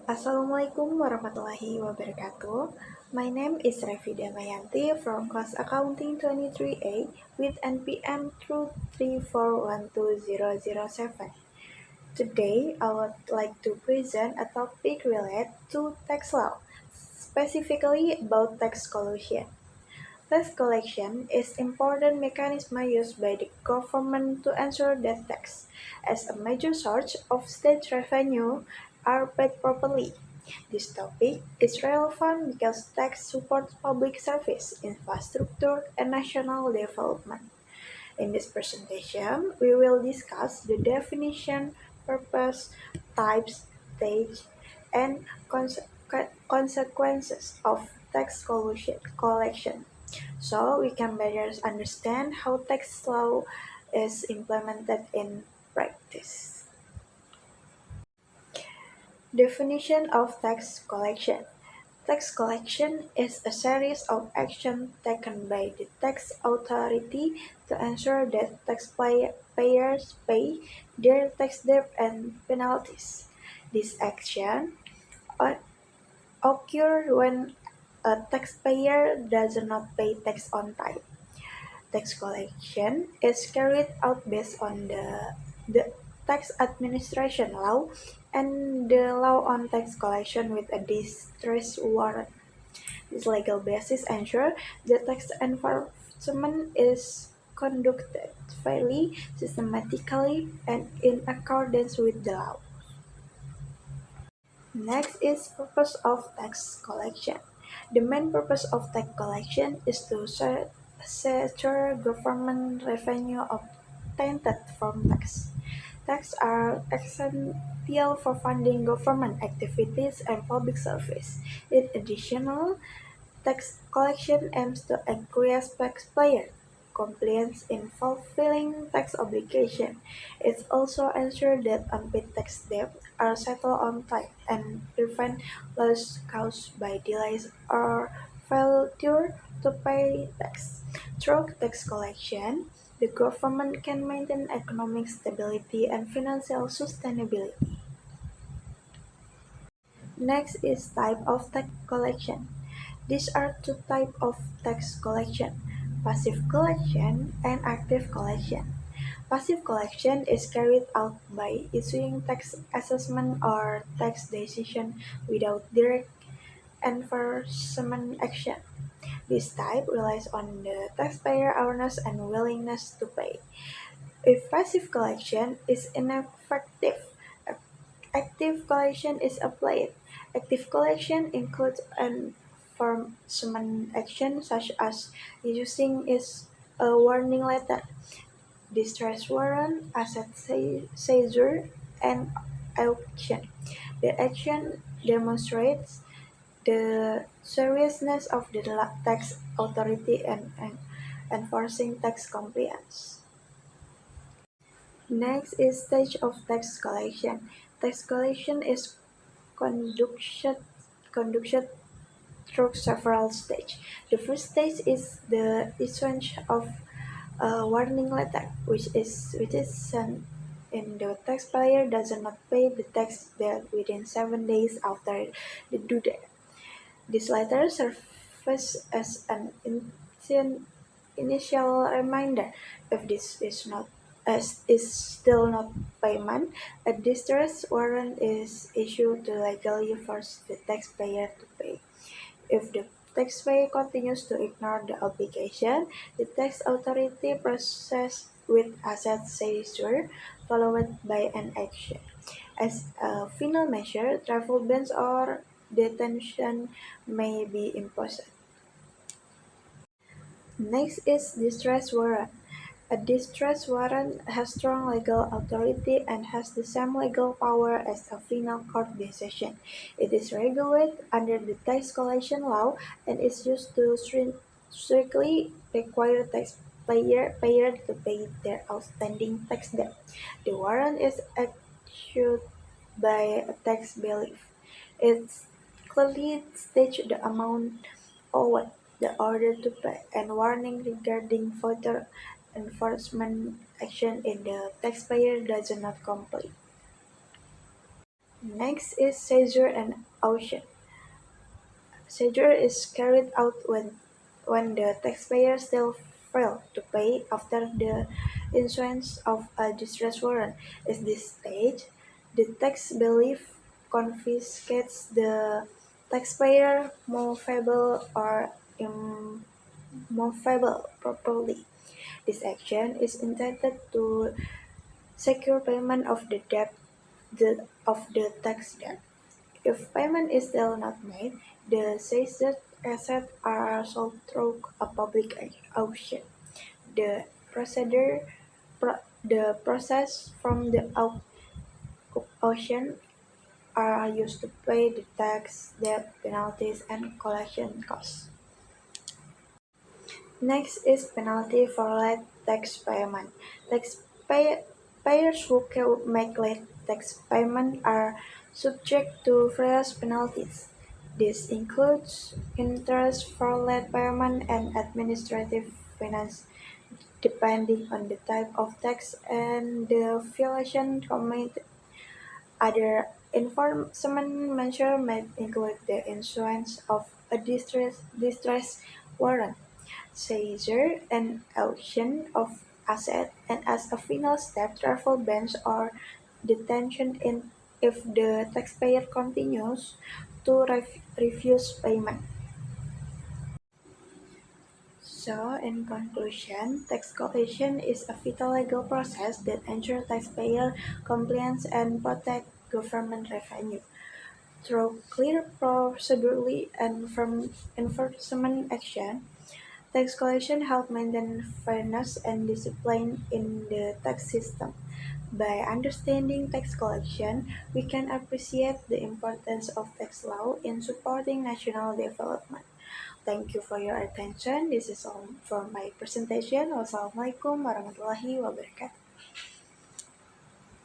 Assalamualaikum warahmatullahi wabarakatuh. My name is Revi Damayanti from class accounting 23A with NPM 234120007. Today, I would like to present a topic related to tax law, specifically about tax collusion. Tax collection is important mechanism used by the government to ensure that tax, as a major source of state revenue, are paid properly. This topic is relevant because tax supports public service, infrastructure, and national development. In this presentation, we will discuss the definition, purpose, types, stage, and consequences of tax collection, so we can better understand how tax law is implemented in practice. Definition of tax collection. Tax collection is a series of actions taken by the tax authority to ensure that taxpayers pay their tax debt and penalties. This action o- occurs when a taxpayer does not pay tax on time. Tax collection is carried out based on the tax administration law and the law on tax collection with a distress warrant. This legal basis ensures that tax enforcement is conducted fairly, systematically, and in accordance with the law. Next is purpose of tax collection. The main purpose of tax collection is to secure government revenue obtained from tax. Tax are essential for funding government activities and public service. In addition, tax collection aims to increase taxpayer compliance in fulfilling tax obligations. It also ensures that unpaid tax debts are settled on time and prevent loss caused by delays or failure to pay tax. Through tax collection, the government can maintain economic stability and financial sustainability. Next is type of tax collection. These are two types of tax collection: passive collection and active collection. Passive collection is carried out by issuing tax assessment or tax decision without direct enforcement action. This type relies on the taxpayer awareness and willingness to pay. If passive collection is ineffective, active collection is applied. Active collection includes enforcement action such as issuing is a warning letter, distress warrant, asset seizure, and auction. The action demonstrates the seriousness of the tax authority and enforcing tax compliance. Next is stage of tax collection. Tax collection is conducted conducted through several stages. The first stage is the issuance of a warning letter, which is sent if the taxpayer does not pay the tax debt within 7 days after the due date. This letter serves as an initial reminder. If this is still not payment, a distress warrant is issued to legally force the taxpayer to pay. If the taxpayer continues to ignore the obligation, the tax authority processes with asset seizure, followed by an action. As a final measure, travel bans or detention may be imposed. Next is distress warrant. A distress warrant has strong legal authority and has the same legal power as a final court decision. It is regulated under the tax collection law and is used to strictly require taxpayers to pay their outstanding tax debt. The warrant is issued by a tax bailiff. It clearly states the amount owed, the order to pay, and warning regarding further enforcement action if the taxpayer does not comply. Next is seizure and auction. Seizure is carried out when the taxpayer still fails to pay after the issuance of a distress warrant. At this stage, the tax bailiff confiscates the taxpayer movable or immovable property. This action is intended to secure payment of the tax debt. If payment is still not made, the seized assets are sold through a public auction. The the process from the auction are used to pay the tax, debt, penalties, and collection costs. Next is penalty for late tax payment. Taxpayers who make late tax payment are subject to various penalties. This includes interest for late payment and administrative fines depending on the type of tax and the violation committed. Other enforcement measures may include the issuance of a distress warrant, seizure and auction of assets, and as a final step, travel bans or detention if the taxpayer continues to refuse payment. So, in conclusion, tax collection is a vital legal process that ensures taxpayer compliance and protect government revenue. Through clear procedurally and firm enforcement action, tax collection helps maintain fairness and discipline in the tax system. By understanding tax collection, we can appreciate the importance of tax law in supporting national development. Thank you for your attention. This is all for my presentation. Wassalamualaikum warahmatullahi wabarakatuh.